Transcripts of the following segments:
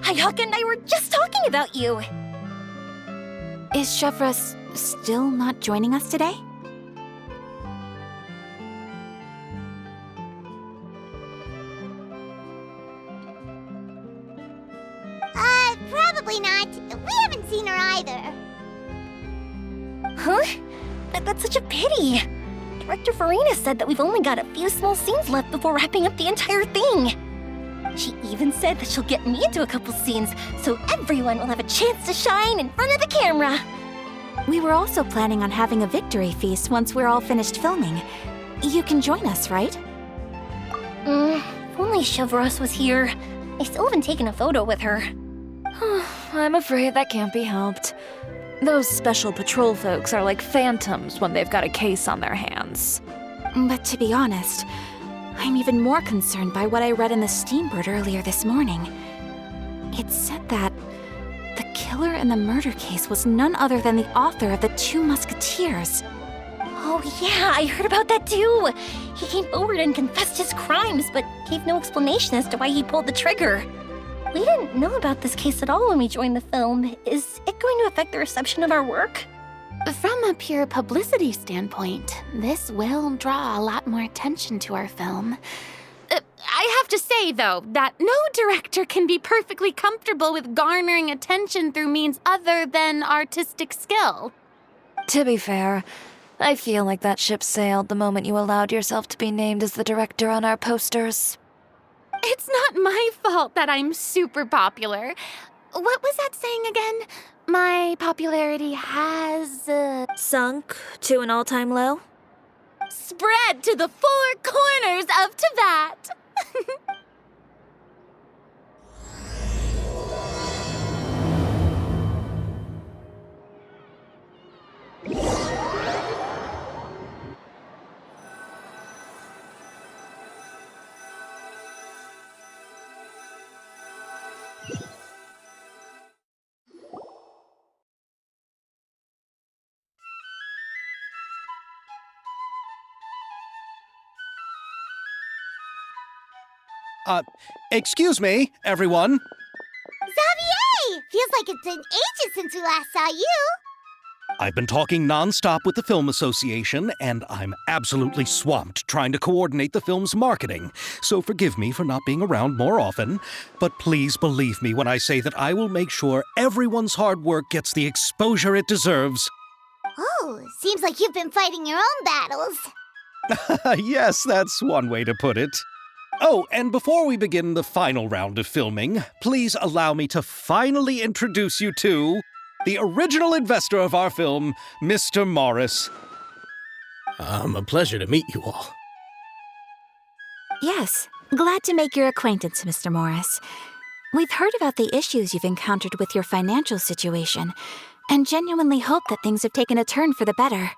Ayaka and I were just talking about you. Is Chevra still not joining us today? Probably not. We haven't seen her either. Huh? That's such a pity. Director Farina said that we've only got a few small scenes left before wrapping up the entire thing. She even said that she'll get me into a couple scenes, so everyone will have a chance to shine in front of the camera. We were also planning on having a victory feast once we're all finished filming. You can join us, right? If only Chevros was here. I still haven't taken a photo with her. I'm afraid that can't be helped. Those special patrol folks are like phantoms when they've got a case on their hands. But to be honest, I'm even more concerned by what I read in the Steambird earlier this morning. It said that the killer in the murder case was none other than the author of the 2 Musketeers. Oh yeah, I heard about that too. He came forward and confessed his crimes, but gave no explanation as to why he pulled the trigger. We didn't know about this case at all when we joined the film. Is it going to affect the reception of our work? From a pure publicity standpoint, this will draw a lot more attention to our film. I have to say, though, that no director can be perfectly comfortable with garnering attention through means other than artistic skill. To be fair, I feel like that ship sailed the moment you allowed yourself to be named as the director on our posters. It's not my fault that I'm super popular. What was that saying again? My popularity has, Sunk to an all-time low? spread to the 4 corners of Teyvat. Excuse me, everyone. Xavier! Feels like it's been ages since we last saw you. I've been talking nonstop with the Film Association, and I'm absolutely swamped trying to coordinate the film's marketing. So forgive me for not being around more often, but please believe me when I say that I will make sure everyone's hard work gets the exposure it deserves. Oh, seems like you've been fighting your own battles. Yes, that's one way to put it. Oh, and before we begin the final round of filming, please allow me to finally introduce you to the original investor of our film, Mr. Morris. A pleasure to meet you all. Yes, glad to make your acquaintance, Mr. Morris. We've heard about the issues you've encountered with your financial situation, and genuinely hope that things have taken a turn for the better.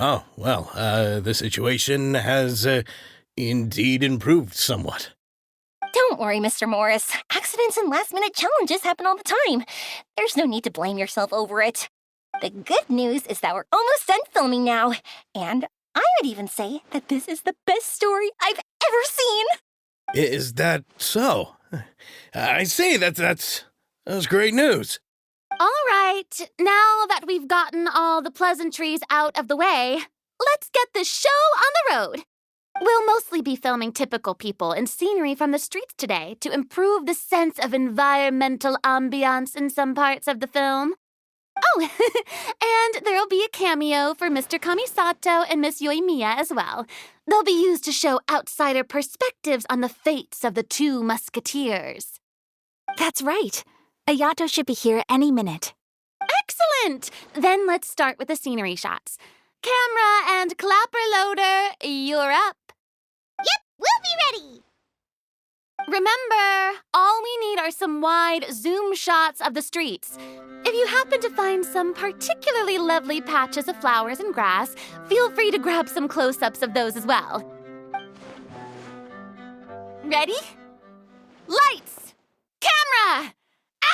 Oh, well, the situation has indeed improved somewhat. Don't worry, Mr. Morris. Accidents and last-minute challenges happen all the time. There's no need to blame yourself over it. The good news is that we're almost done filming now, and I would even say that this is the best story I've ever seen. Is that so? I say that's great news. All right, now that we've gotten all the pleasantries out of the way, let's get this show on the road. We'll mostly be filming typical people and scenery from the streets today to improve the sense of environmental ambiance in some parts of the film. Oh, and there'll be a cameo for Mr. Kamisato and Miss Yoimiya as well. They'll be used to show outsider perspectives on the fates of the 2 Musketeers. That's right. Ayato should be here any minute. Excellent! Then let's start with the scenery shots. Camera and clapper loader, you're up. Yep, we'll be ready. Remember, all we need are some wide zoom shots of the streets. If you happen to find some particularly lovely patches of flowers and grass, feel free to grab some close-ups of those as well. Ready? Lights! Camera!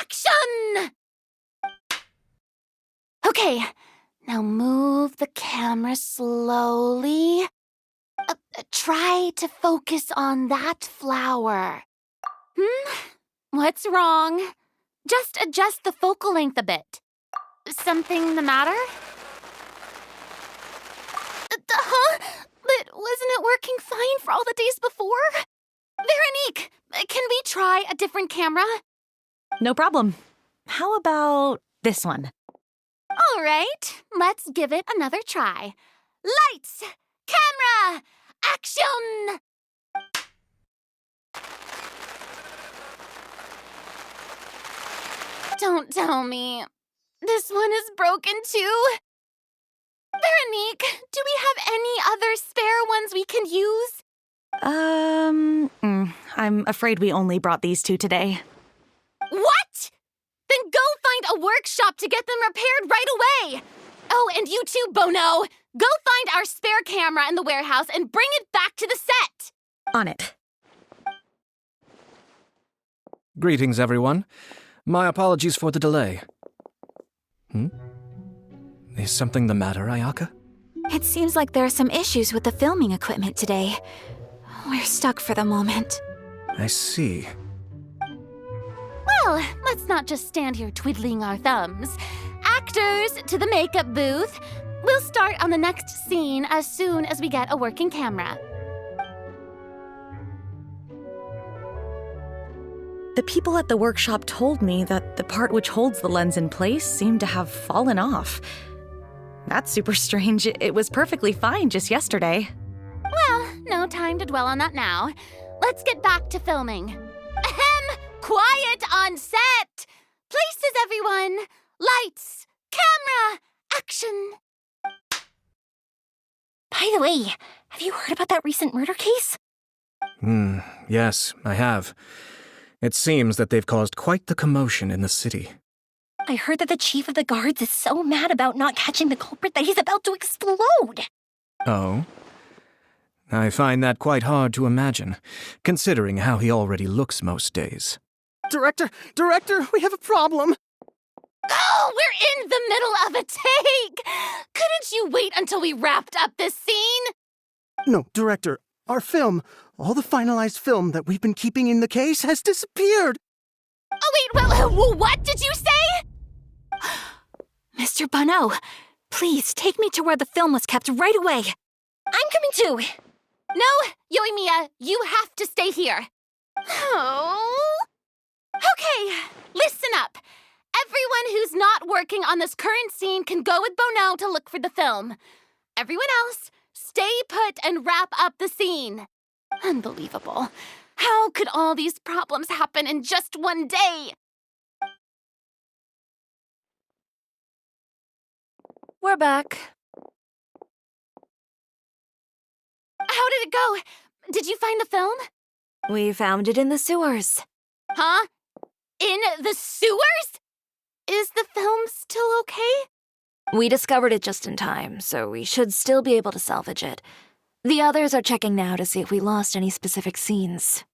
Action! Okay, now move the camera slowly. Try to focus on that flower. What's wrong? Just adjust the focal length a bit. Something the matter? Huh? But wasn't it working fine for all the days before? Veronique, can we try a different camera? No problem. How about this one? All right, let's give it another try. Lights! Camera! Action! Don't tell me. This one is broken too. Veronique, do we have any other spare ones we can use? I'm afraid we only brought these two today. What? Then go find a workshop to get them repaired right away. Oh, and you too, Bono. Go find our spare camera in the warehouse and bring it back to the set. On it. Greetings, everyone. My apologies for the delay. Is something the matter, Ayaka? It seems like there are some issues with the filming equipment today. We're stuck for the moment. I see. Well, let's not just stand here twiddling our thumbs. Actors, to the makeup booth. We'll start on the next scene as soon as we get a working camera. The people at the workshop told me that the part which holds the lens in place seemed to have fallen off. That's super strange. It was perfectly fine just yesterday. Well, no time to dwell on that now. Let's get back to filming. Ahem! Quiet on set! Places, everyone! Lights! Camera! Action! By the way, have you heard about that recent murder case? Yes, I have. It seems that they've caused quite the commotion in the city. I heard that the chief of the guards is so mad about not catching the culprit that he's about to explode. Oh? I find that quite hard to imagine, considering how he already looks most days. Director, we have a problem. Oh, we're in the middle of a take! Couldn't you wait until we wrapped up this scene? No, Director, our film, all the finalized film that we've been keeping in the case has disappeared. Oh, wait, well, what did you say? Mr. Bono, please take me to where the film was kept right away. I'm coming too. No, Yoimiya, you have to stay here. Oh. Okay, listen up. Everyone who's not working on this current scene can go with Bono to look for the film. Everyone else, stay put and wrap up the scene. Unbelievable. How could all these problems happen in just one day? We're back. How did it go? Did you find the film? We found it in the sewers. Huh? In the sewers? Is the film still okay? We discovered it just in time, so we should still be able to salvage it. The others are checking now to see if we lost any specific scenes.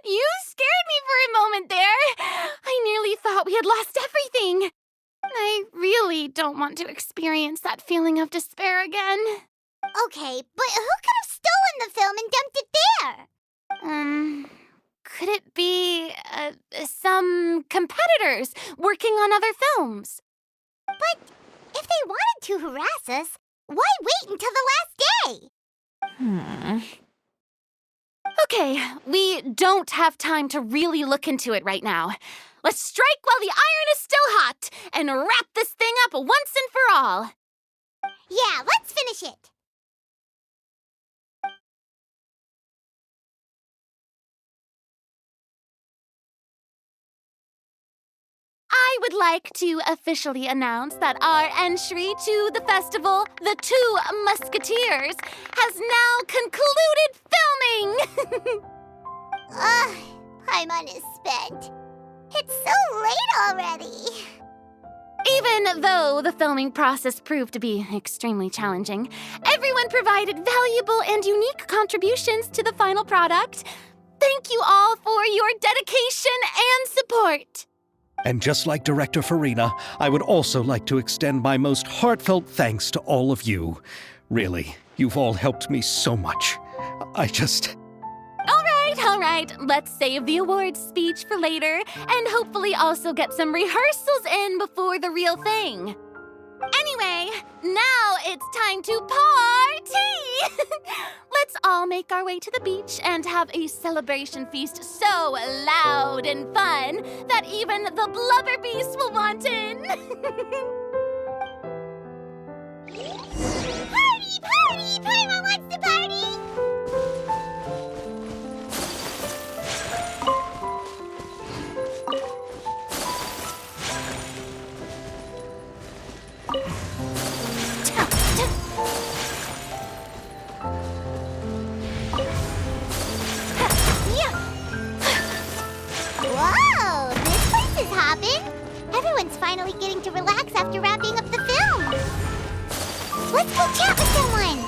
You scared me for a moment there. I nearly thought we had lost everything. I really don't want to experience that feeling of despair again. Okay, but who could have stolen the film and dumped it there? Could it be, some competitors working on other films? But if they wanted to harass us, why wait until the last day? Okay, we don't have time to really look into it right now. Let's strike while the iron is still hot and wrap this thing up once and for all. Yeah, let's finish it. I would like to officially announce that our entry to the festival, The Two Musketeers, has now concluded filming! Paimon is spent. It's so late already. Even though the filming process proved to be extremely challenging, everyone provided valuable and unique contributions to the final product. Thank you all for your dedication and support. And just like Director Farina, I would also like to extend my most heartfelt thanks to all of you. Really, you've all helped me so much. All right, let's save the awards speech for later, and hopefully also get some rehearsals in before the real thing. Anyway, now it's time to party! Let's all make our way to the beach and have a celebration feast so loud and fun that even the blubber beast will want in. Party, party! Paimon wants to party! Whoa, this place is hopping. Everyone's finally getting to relax after wrapping up the film. Let's go chat with someone.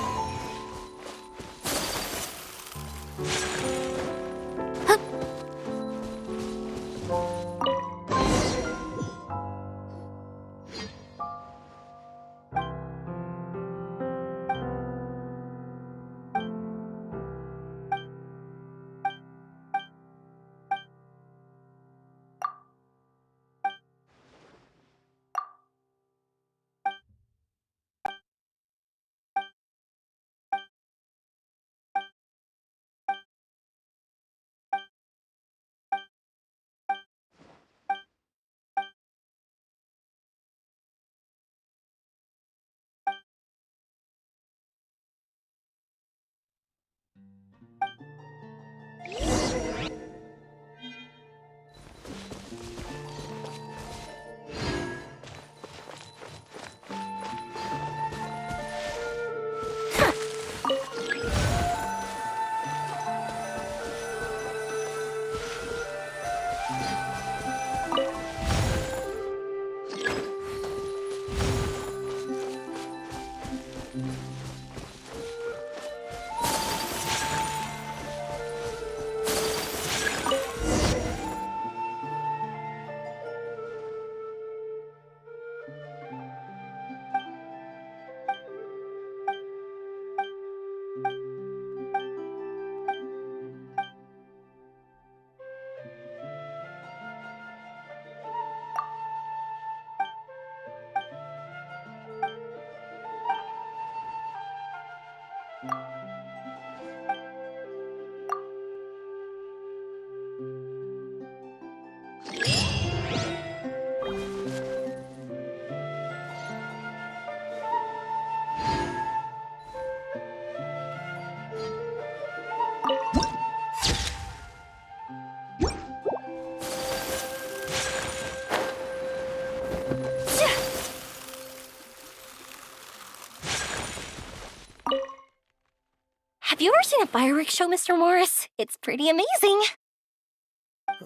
Have you ever seen a fireworks show, Mr. Morris? It's pretty amazing.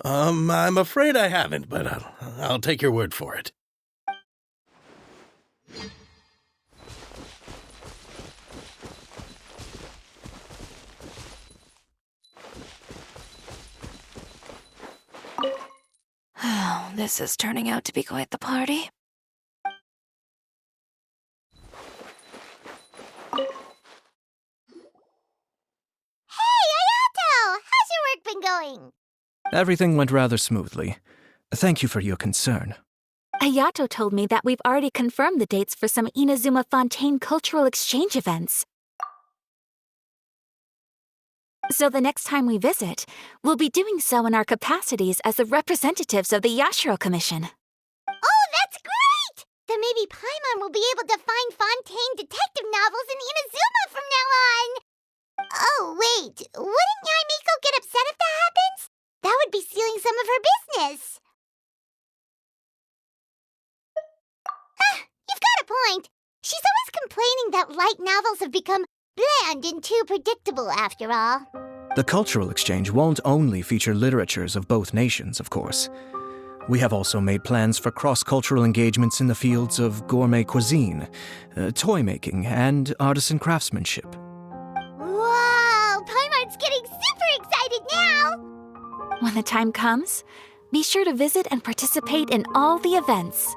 I'm afraid I haven't, but I'll take your word for it. This is turning out to be quite the party. Hey, Ayato! How's your work been going? Everything went rather smoothly. Thank you for your concern. Ayato told me that we've already confirmed the dates for some Inazuma Fontaine cultural exchange events. So the next time we visit, we'll be doing so in our capacities as the representatives of the Yashiro Commission. Oh, that's great! Then maybe Paimon will be able to find Fontaine detective novels in Inazuma from now on. Oh, wait. Wouldn't Yaimiko get upset if that happens? That would be stealing some of her business. You've got a point. She's always complaining that light novels have become bland and too predictable after all. The cultural exchange won't only feature literatures of both nations, of course. We have also made plans for cross-cultural engagements in the fields of gourmet cuisine, toy making, and artisan craftsmanship. Whoa! Paimon's getting super excited now! When the time comes, be sure to visit and participate in all the events.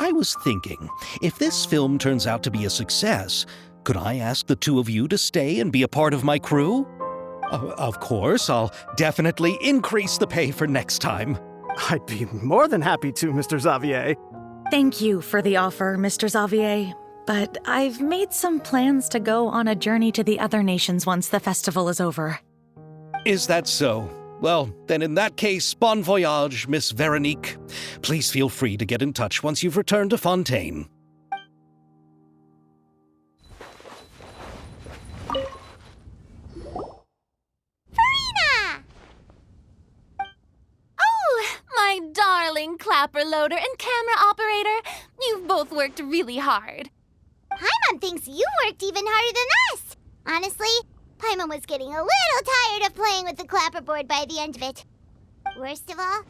I was thinking, if this film turns out to be a success, could I ask the two of you to stay and be a part of my crew? Of course, I'll definitely increase the pay for next time. I'd be more than happy to, Mr. Xavier. Thank you for the offer, Mr. Xavier. But I've made some plans to go on a journey to the other nations once the festival is over. Is that so? Well, then in that case, bon voyage, Miss Veronique. Please feel free to get in touch once you've returned to Fontaine. Farina! Oh, my darling clapper loader and camera operator. You've both worked really hard. Paimon thinks you worked even harder than us. Honestly, Paimon was getting a little tired of playing with the clapperboard by the end of it. Worst of all,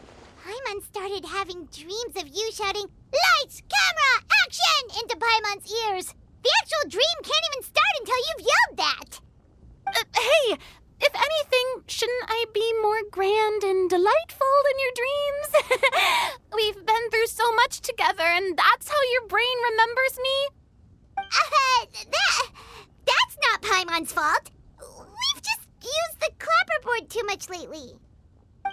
Paimon started having dreams of you shouting, "Lights, camera, action!" into Paimon's ears. The actual dream can't even start until you've yelled that. Hey, if anything, shouldn't I be more grand and delightful in your dreams? We've been through so much together, and that's how your brain remembers me? That's not Paimon's fault. We've just used the clapperboard too much lately.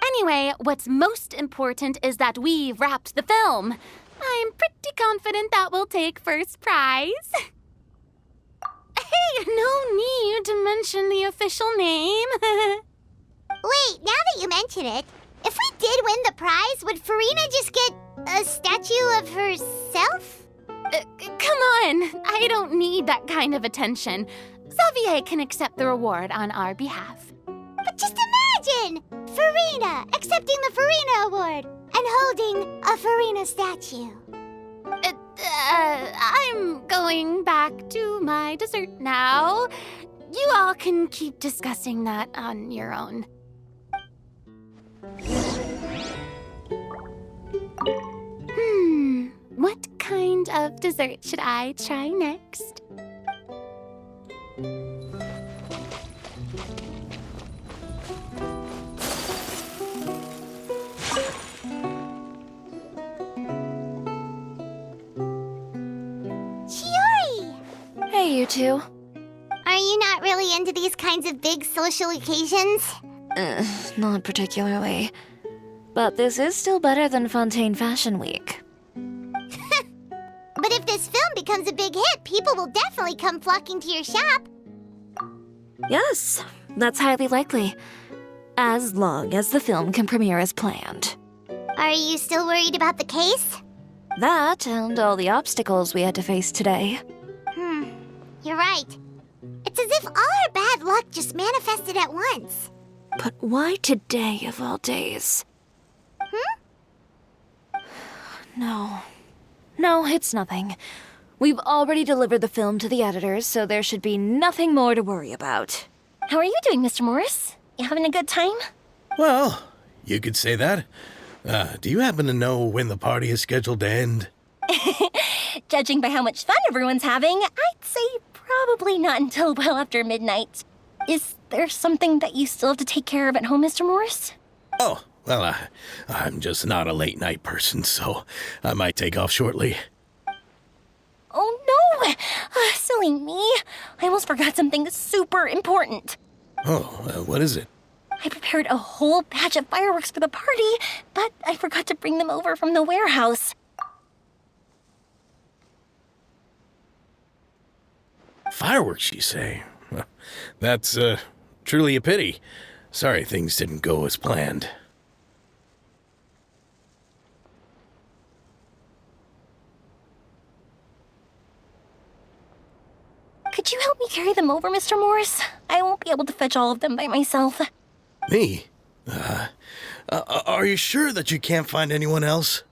Anyway, what's most important is that we've wrapped the film. I'm pretty confident that we'll take first prize. Hey, no need to mention the official name. Wait, now that you mention it, if we did win the prize, would Farina just get a statue of herself? Come on, I don't need that kind of attention. Xavier can accept the reward on our behalf. But just imagine! Farina accepting the Farina Award and holding a Farina statue. I'm going back to my dessert now. You all can keep discussing that on your own. What kind of dessert should I try next? Chiori! Hey, you two. Are you not really into these kinds of big social occasions? Not particularly. But this is still better than Fontaine Fashion Week. But if this film becomes a big hit, people will definitely come flocking to your shop. Yes, that's highly likely. As long as the film can premiere as planned. Are you still worried about the case? That and all the obstacles we had to face today. You're right. It's as if all our bad luck just manifested at once. But why today of all days? No, it's nothing. We've already delivered the film to the editors, so there should be nothing more to worry about. How are you doing, Mr. Morris? You having a good time? Well, you could say that. Do you happen to know when the party is scheduled to end? Judging by how much fun everyone's having, I'd say probably not until well after midnight. Is there something that you still have to take care of at home, Mr. Morris? Oh, well, I'm just not a late night person, so I might take off shortly. Oh no! Silly me. I almost forgot something super important. Oh, what is it? I prepared a whole batch of fireworks for the party, but I forgot to bring them over from the warehouse. Fireworks, you say? Well, that's truly a pity. Sorry things didn't go as planned. Could you help me carry them over, Mr. Morris? I won't be able to fetch all of them by myself. Me? Are you sure that you can't find anyone else?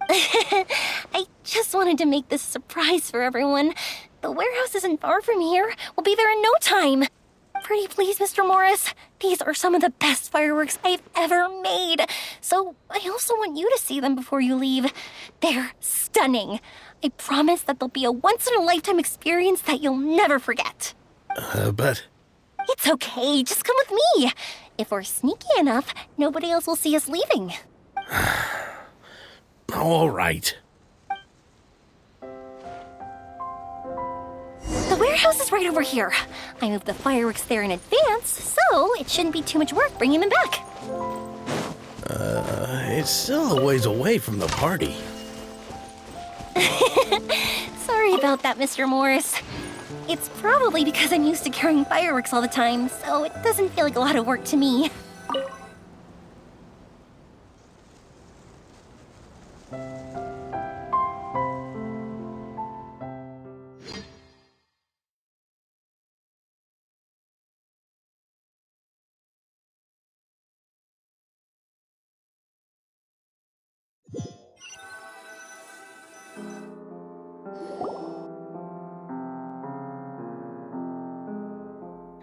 I just wanted to make this a surprise for everyone. The warehouse isn't far from here. We'll be there in no time. Pretty please, Mr. Morris. These are some of the best fireworks I've ever made. So I also want you to see them before you leave. They're stunning. I promise that they'll be a once-in-a-lifetime experience that you'll never forget. But... It's okay. Just come with me. If we're sneaky enough, nobody else will see us leaving. All right. The warehouse is right over here. I moved the fireworks there in advance, so it shouldn't be too much work bringing them back. It's still a ways away from the party. Sorry about that, Mr. Morris. It's probably because I'm used to carrying fireworks all the time, so it doesn't feel like a lot of work to me.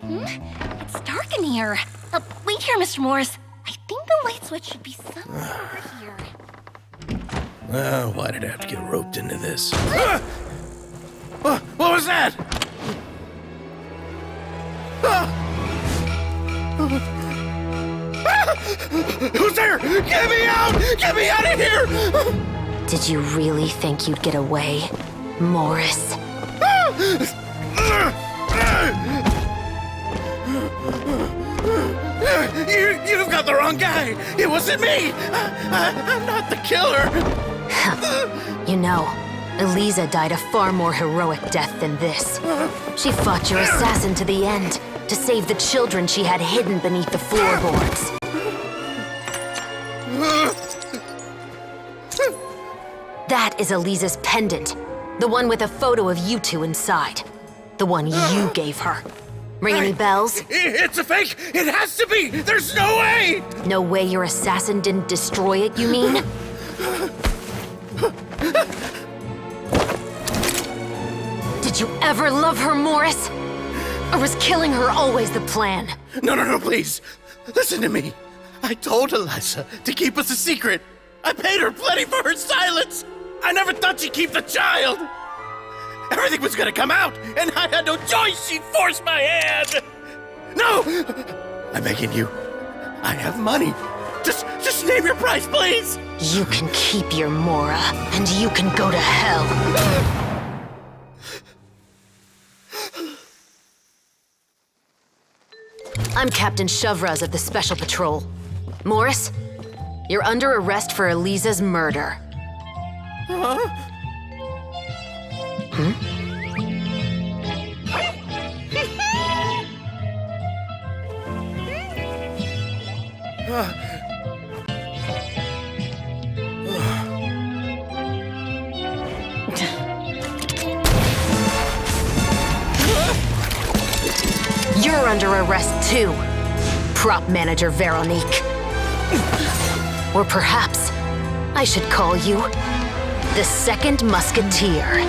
It's dark in here. Wait here, Mr. Morris. I think the light switch should be somewhere over here. Why did I have to get roped into this? What was that? Who's there? Get me out! Get me out of here! Did you really think you'd get away, Morris? You've got the wrong guy! It wasn't me! I'm not the killer! You know, Eliza died a far more heroic death than this. She fought your assassin to the end, to save the children she had hidden beneath the floorboards. That is Eliza's pendant, the one with a photo of you two inside. The one you gave her. Ring any bells? It's a fake! It has to be! There's no way! No way your assassin didn't destroy it, you mean? Did you ever love her, Morris? Or was killing her always the plan? No, please. Listen to me. I told Eliza to keep us a secret. I paid her plenty for her silence. I never thought she'd keep the child. Everything was gonna come out, and I had no choice. She'd force my hand. No! I'm begging you. I have money. Just name your price, please. You can keep your Mora, and you can go to hell. I'm Captain Shovraz of the Special Patrol. Morris, you're under arrest for Eliza's murder. You're under arrest too, prop manager Veronique. Or perhaps I should call you the Second Musketeer.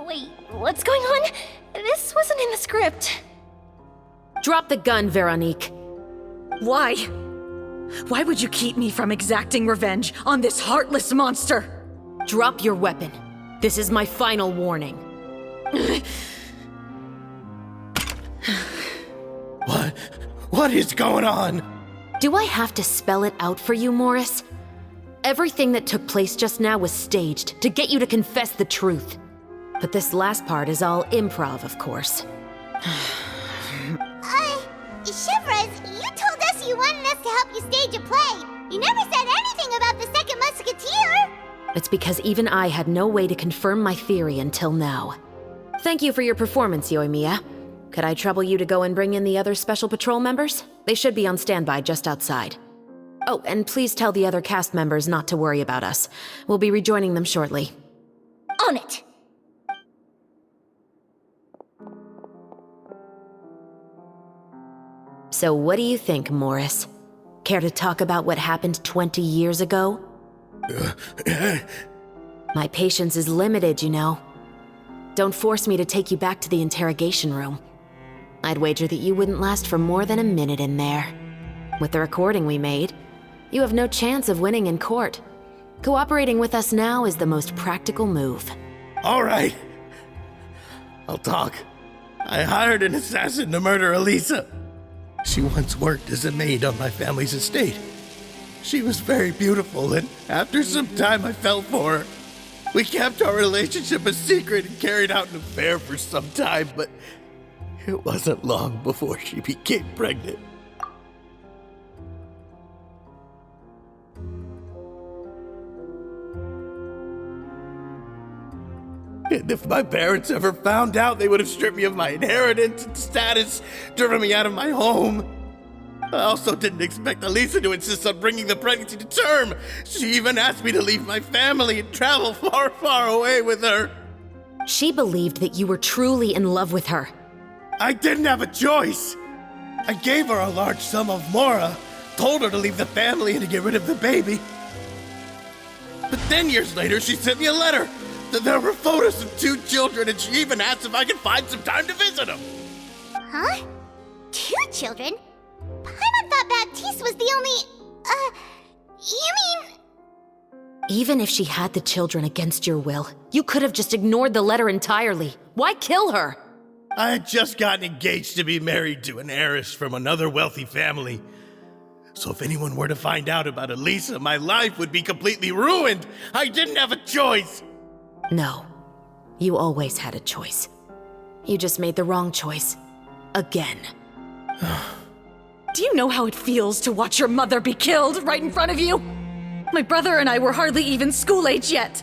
Wait, what's going on? This wasn't in the script. Drop the gun, Veronique. Why? Why would you keep me from exacting revenge on this heartless monster? Drop your weapon. This is my final warning. What is going on? Do I have to spell it out for you, Morris? Everything that took place just now was staged to get you to confess the truth. But this last part is all improv, of course. Shivers, you told us you wanted us to help you stage a play. You never said anything about the Second Musketeer. It's because even I had no way to confirm my theory until now. Thank you for your performance, Yoimiya. Could I trouble you to go and bring in the other Special Patrol members? They should be on standby just outside. Oh, and please tell the other cast members not to worry about us. We'll be rejoining them shortly. On it! So what do you think, Morris? Care to talk about what happened 20 years ago? My patience is limited, you know. Don't force me to take you back to the interrogation room. I'd wager that you wouldn't last for more than a minute in there. With the recording we made, you have no chance of winning in court. Cooperating with us now is the most practical move. All right. I'll talk. I hired an assassin to murder Eliza. She once worked as a maid on my family's estate. She was very beautiful, and after some time I fell for her. We kept our relationship a secret and carried out an affair for some time, but it wasn't long before she became pregnant. And if my parents ever found out, they would have stripped me of my inheritance and status, driven me out of my home. I also didn't expect Elisa to insist on bringing the pregnancy to term. She even asked me to leave my family and travel far, far away with her. She believed that you were truly in love with her. I didn't have a choice. I gave her a large sum of mora, told her to leave the family and to get rid of the baby. But then years later, she sent me a letter. There were photos of 2 children, and she even asked if I could find some time to visit them. Huh? 2 children? Paimon thought Baptiste was the only... you mean... Even if she had the children against your will, you could have just ignored the letter entirely. Why kill her? I had just gotten engaged to be married to an heiress from another wealthy family. So if anyone were to find out about Elisa, my life would be completely ruined. I didn't have a choice. No. You always had a choice. You just made the wrong choice. Again. Do you know how it feels to watch your mother be killed right in front of you? My brother and I were hardly even school age yet.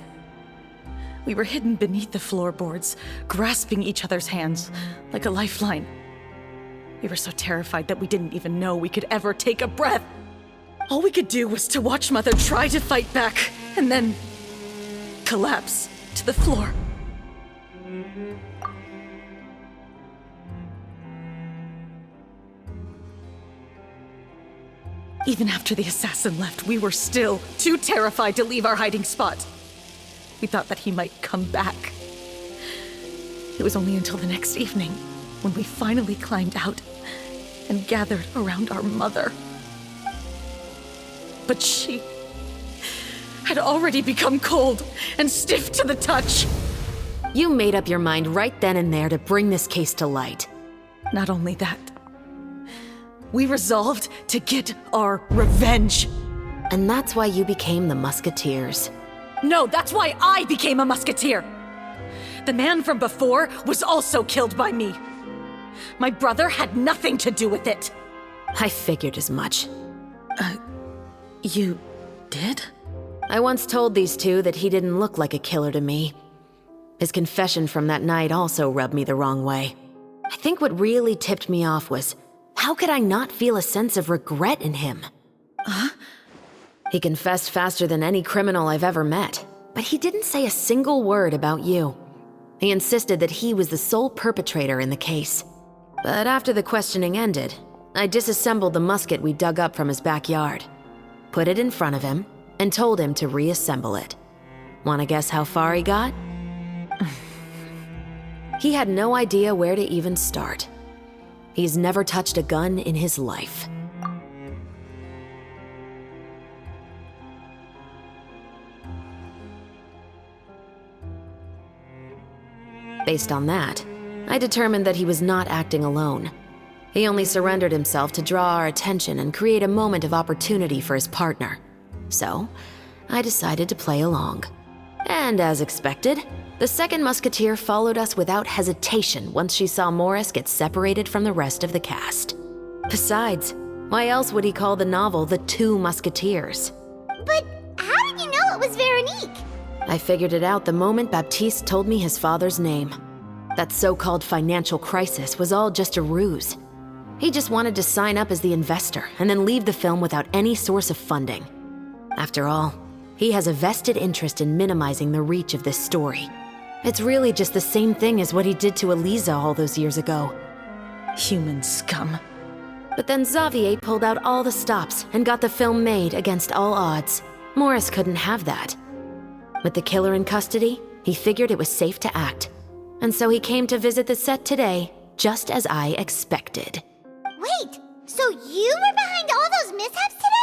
We were hidden beneath the floorboards, grasping each other's hands like a lifeline. We were so terrified that we didn't even know we could ever take a breath. All we could do was to watch Mother try to fight back, and then collapse to the floor. Even after the assassin left, we were still too terrified to leave our hiding spot. We thought that he might come back. It was only until the next evening when we finally climbed out and gathered around our mother. But she had already become cold and stiff to the touch. You made up your mind right then and there to bring this case to light. Not only that, we resolved to get our revenge. And that's why you became the Musketeers. No, that's why I became a musketeer. The man from before was also killed by me. My brother had nothing to do with it. I figured as much. You did? I once told these two that he didn't look like a killer to me. His confession from that night also rubbed me the wrong way. I think what really tipped me off was, how could I not feel a sense of regret in him? Huh? He confessed faster than any criminal I've ever met, but he didn't say a single word about you. He insisted that he was the sole perpetrator in the case. But after the questioning ended, I disassembled the musket we dug up from his backyard, put it in front of him, and told him to reassemble it. Wanna guess how far he got? He had no idea where to even start. He's never touched a gun in his life. Based on that, I determined that he was not acting alone. He only surrendered himself to draw our attention and create a moment of opportunity for his partner. So, I decided to play along. And as expected, the second musketeer followed us without hesitation once she saw Morris get separated from the rest of the cast. Besides, why else would he call the novel The Two Musketeers? But how did you know it was Veronique? I figured it out the moment Baptiste told me his father's name. That so-called financial crisis was all just a ruse. He just wanted to sign up as the investor and then leave the film without any source of funding. After all, he has a vested interest in minimizing the reach of this story. It's really just the same thing as what he did to Elisa all those years ago. Human scum. But then Xavier pulled out all the stops and got the film made against all odds. Morris couldn't have that. With the killer in custody, he figured it was safe to act. And so he came to visit the set today, just as I expected. Wait, so you were behind all those mishaps today?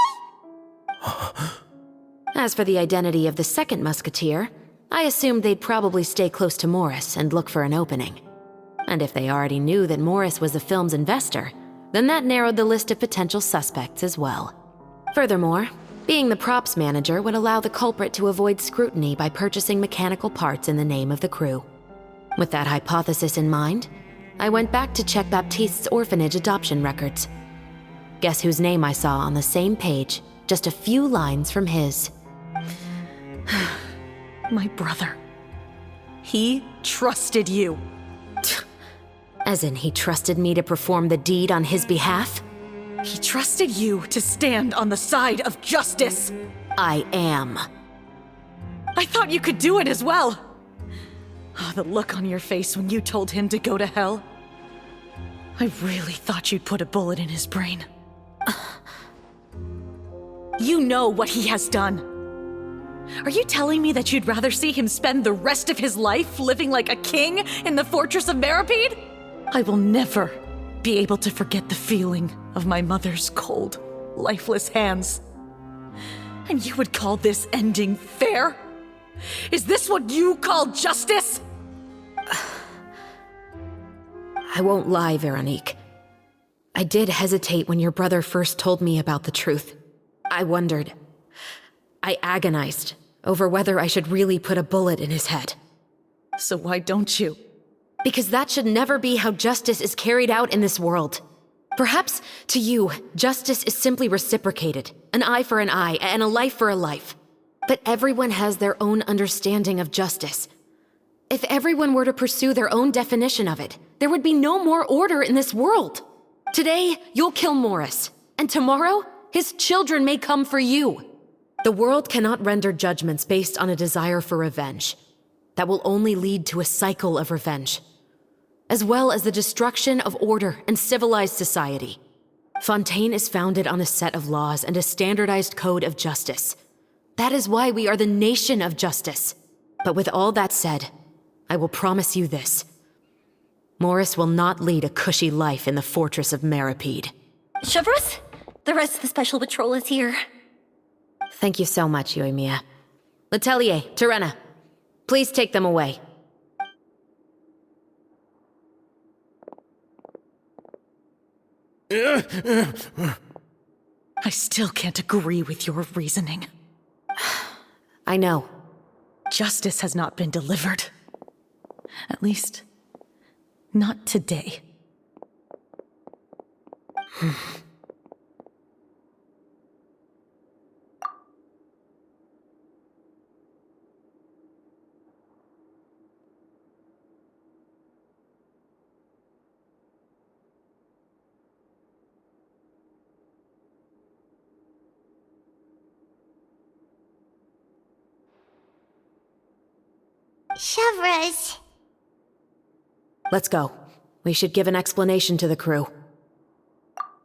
As for the identity of the second musketeer, I assumed they'd probably stay close to Morris and look for an opening. And if they already knew that Morris was the film's investor, then that narrowed the list of potential suspects as well. Furthermore, Being the props manager would allow the culprit to avoid scrutiny by purchasing mechanical parts in the name of the crew. With that hypothesis in mind, I went back to check Baptiste's orphanage adoption records. Guess whose name I saw on the same page, just a few lines from his. My brother. He trusted you. As in, he trusted me to perform the deed on his behalf? He trusted you to stand on the side of justice. I am. I thought you could do it as well. Oh, the look on your face when you told him to go to hell. I really thought you'd put a bullet in his brain. You know what he has done. Are you telling me that you'd rather see him spend the rest of his life living like a king in the fortress of Meripede? I will never be able to forget the feeling of my mother's cold, lifeless hands. And you would call this ending fair? Is this what you call justice? I won't lie, Veronique. I did hesitate when your brother first told me about the truth. I wondered. I agonized over whether I should really put a bullet in his head. So why don't you? Because that should never be how justice is carried out in this world. Perhaps, to you, justice is simply reciprocated. An eye for an eye, and a life for a life. But everyone has their own understanding of justice. If everyone were to pursue their own definition of it, there would be no more order in this world. Today, you'll kill Morris, and tomorrow, his children may come for you. The world cannot render judgments based on a desire for revenge. That will only lead to a cycle of revenge, as well as the destruction of order and civilized society. Fontaine is founded on a set of laws and a standardized code of justice. That is why we are the nation of justice. But with all that said, I will promise you this. Morris will not lead a cushy life in the fortress of Meripede. Chevreuse, the rest of the Special Patrol is here. Thank you so much, Yoimiya. Letelier, Terena, please take them away. I still can't agree with your reasoning. I know. Justice has not been delivered. At least, not today. Chevreuse. Let's go. We should give an explanation to the crew.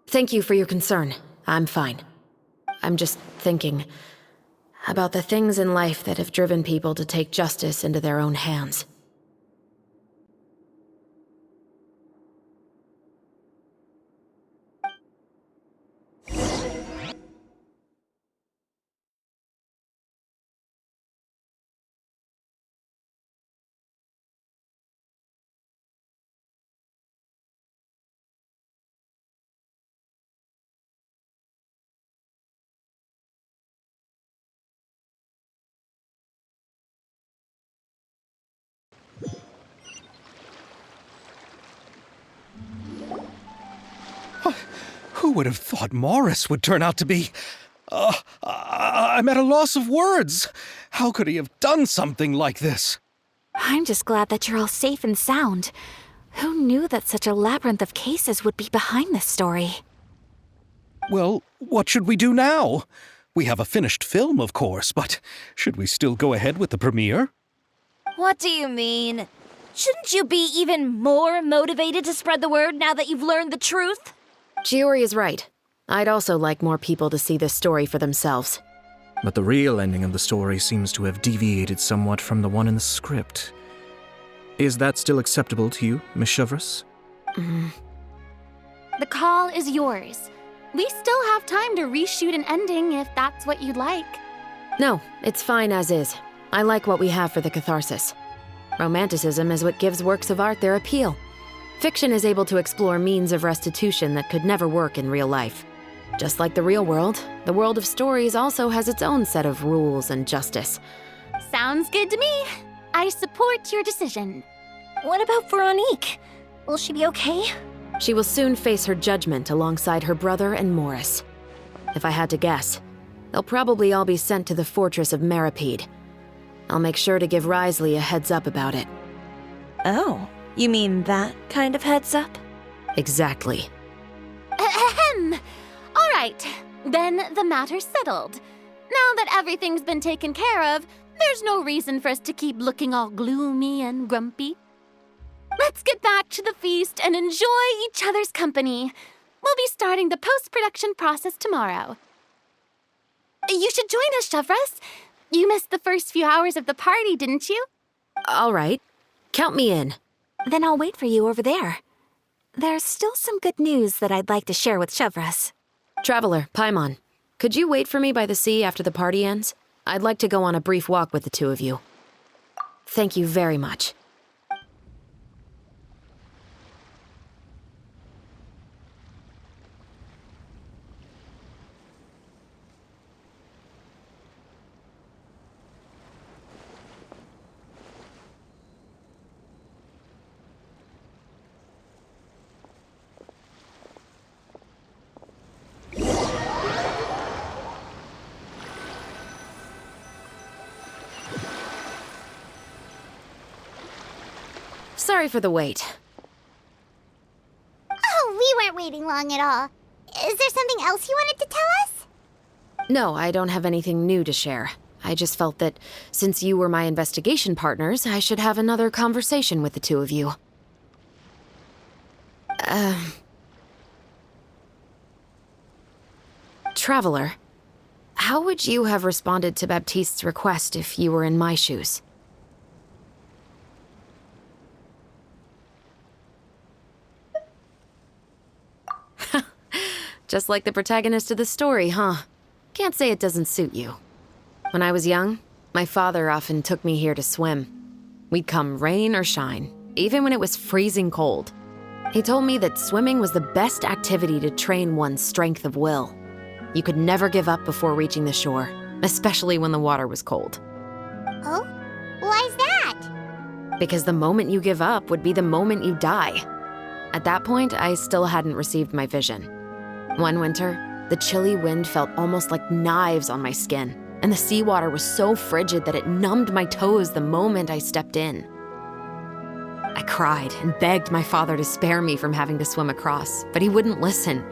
Thank you for your concern. I'm fine. I'm just thinking about the things in life that have driven people to take justice into their own hands. Who would have thought Morris would turn out to be... I'm at a loss of words. How could he have done something like this? I'm just glad that you're all safe and sound. Who knew that such a labyrinth of cases would be behind this story? Well, what should we do now? We have a finished film, of course, but should we still go ahead with the premiere? What do you mean? Shouldn't you be even more motivated to spread the word now that you've learned the truth? Chiori is right. I'd also like more people to see this story for themselves. But the real ending of the story seems to have deviated somewhat from the one in the script. Is that still acceptable to you, Miss Chevreuse? The call is yours. We still have time to reshoot an ending if that's what you'd like. No, it's fine as is. I like what we have for the catharsis. Romanticism is what gives works of art their appeal. Fiction is able to explore means of restitution that could never work in real life. Just like the real world, the world of stories also has its own set of rules and justice. Sounds good to me. I support your decision. What about Veronique? Will she be okay? She will soon face her judgment alongside her brother and Morris. If I had to guess, they'll probably all be sent to the fortress of Meripede. I'll make sure to give Risley a heads up about it. Oh, you mean that kind of heads up? Exactly. Ahem. All right, then the matter's settled. Now that everything's been taken care of, there's no reason for us to keep looking all gloomy and grumpy. Let's get back to the feast and enjoy each other's company. We'll be starting the post-production process tomorrow. You should join us, Chevres. You missed the first few hours of the party, didn't you? All right. Count me in. Then I'll wait for you over there. There's still some good news that I'd like to share with Chevres. Traveler, Paimon, could you wait for me by the sea after the party ends? I'd like to go on a brief walk with the two of you. Thank you very much. Sorry for the wait. Oh, we weren't waiting long at all. Is there something else you wanted to tell us? No, I don't have anything new to share. I just felt that since you were my investigation partners, I should have another conversation with the two of you. Traveler, how would you have responded to Baptiste's request if you were in my shoes? Just like the protagonist of the story, huh? Can't say it doesn't suit you. When I was young, my father often took me here to swim. We'd come rain or shine, even when it was freezing cold. He told me that swimming was the best activity to train one's strength of will. You could never give up before reaching the shore, especially when the water was cold. Oh? Why's that? Because the moment you give up would be the moment you die. At that point, I still hadn't received my vision. One winter, the chilly wind felt almost like knives on my skin, and the seawater was so frigid that it numbed my toes the moment I stepped in. I cried and begged my father to spare me from having to swim across, but he wouldn't listen.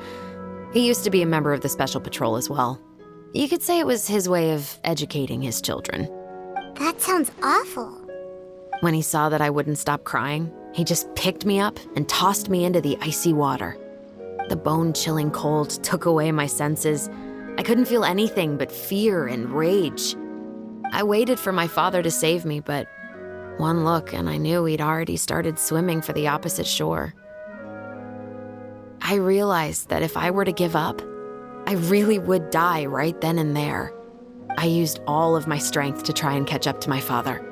He used to be a member of the Special Patrol as well. You could say it was his way of educating his children. That sounds awful. When he saw that I wouldn't stop crying, he just picked me up and tossed me into the icy water. The bone-chilling cold took away my senses. I couldn't feel anything but fear and rage. I waited for my father to save me, but one look and I knew he'd already started swimming for the opposite shore. I realized that if I were to give up, I really would die right then and there. I used all of my strength to try and catch up to my father.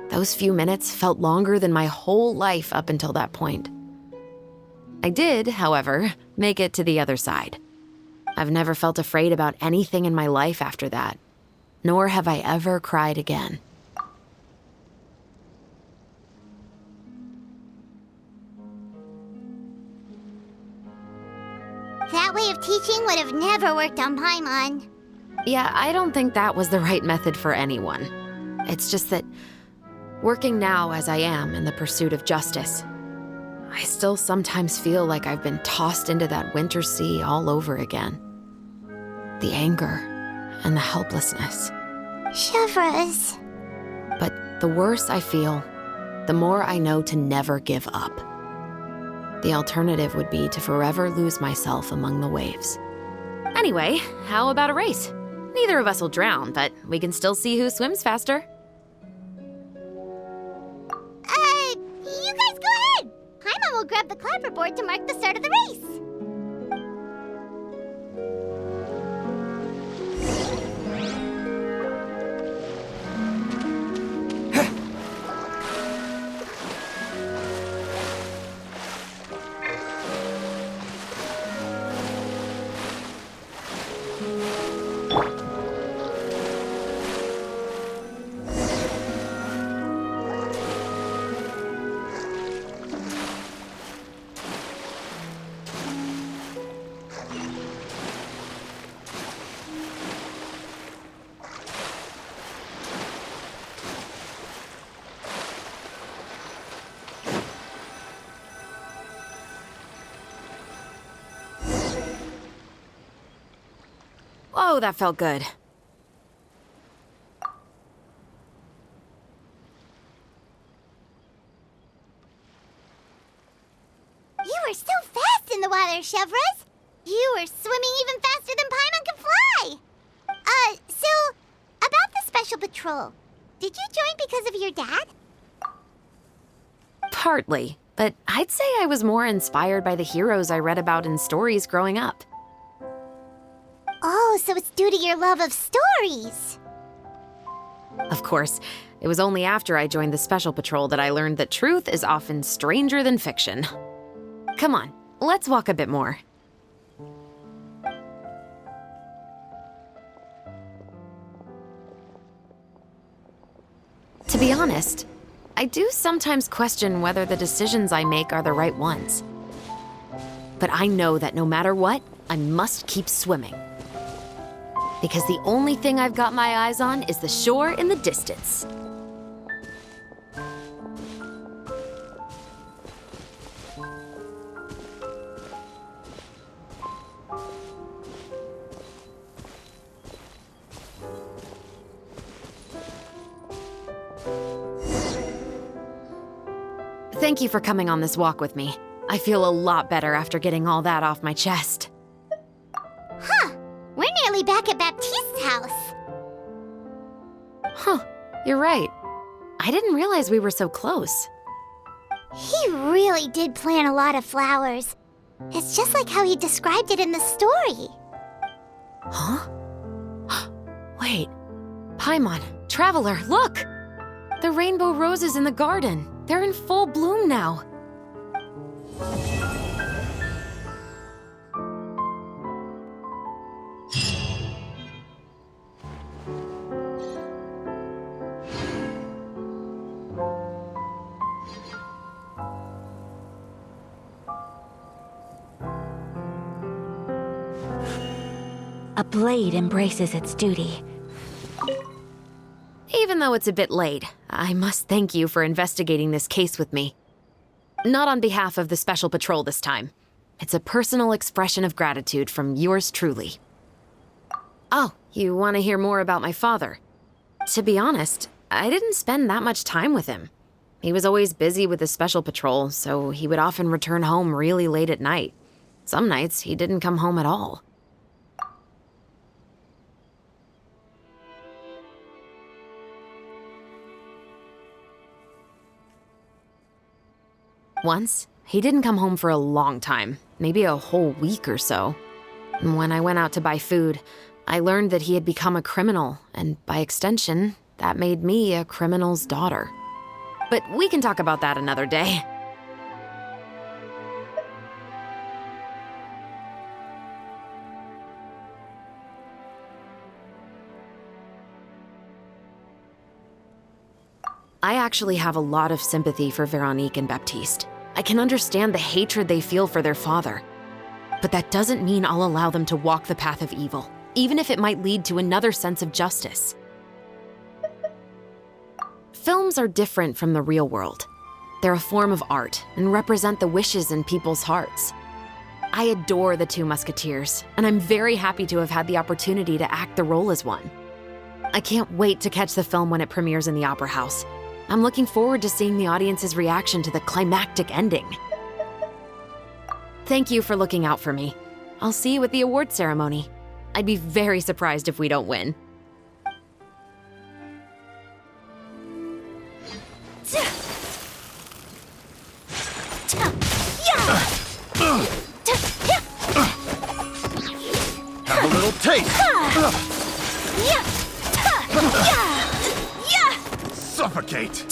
Those few minutes felt longer than my whole life up until that point. I did, however, make it to the other side. I've never felt afraid about anything in my life after that, nor have I ever cried again. That way of teaching would have never worked on Paimon. Yeah, I don't think that was the right method for anyone. It's just that, working now as I am in the pursuit of justice, I still sometimes feel like I've been tossed into that winter sea all over again. The anger and the helplessness. Chevres. But the worse I feel, the more I know to never give up. The alternative would be to forever lose myself among the waves. Anyway, how about a race? Neither of us will drown, but we can still see who swims faster. You guys go ahead. Paimon will grab the clapperboard to mark the start of the race. Oh, that felt good. You were so fast in the water, Chevros. You were swimming even faster than Paimon can fly. So, about the Special Patrol, did you join because of your dad? Partly, but I'd say I was more inspired by the heroes I read about in stories growing up. Oh, so it's due to your love of stories. Of course, it was only after I joined the Special Patrol that I learned that truth is often stranger than fiction. Come on, let's walk a bit more. To be honest, I do sometimes question whether the decisions I make are the right ones. But I know that no matter what, I must keep swimming. Because the only thing I've got my eyes on is the shore in the distance. Thank you for coming on this walk with me. I feel a lot better after getting all that off my chest. Huh. We're nearly back at Baptiste's house. Huh, you're right. I didn't realize we were so close. He really did plant a lot of flowers. It's just like how he described it in the story. Huh? Wait. Paimon, Traveler, look! The rainbow roses in the garden. They're in full bloom now. A blade embraces its duty. Even though it's a bit late, I must thank you for investigating this case with me. Not on behalf of the Special Patrol this time. It's a personal expression of gratitude from yours truly. Oh, you want to hear more about my father? To be honest, I didn't spend that much time with him. He was always busy with the Special Patrol, so he would often return home really late at night. Some nights, he didn't come home at all. Once, he didn't come home for a long time, maybe a whole week or so. When I went out to buy food, I learned that he had become a criminal, and by extension, that made me a criminal's daughter. But we can talk about that another day. I actually have a lot of sympathy for Veronique and Baptiste. I can understand the hatred they feel for their father. But that doesn't mean I'll allow them to walk the path of evil, even if it might lead to another sense of justice. Films are different from the real world. They're a form of art and represent the wishes in people's hearts. I adore the two Musketeers, and I'm very happy to have had the opportunity to act the role as one. I can't wait to catch the film when it premieres in the Opera House. I'm looking forward to seeing the audience's reaction to the climactic ending. Thank you for looking out for me. I'll see you at the award ceremony. I'd be very surprised if we don't win. Have a little taste! Suffocate!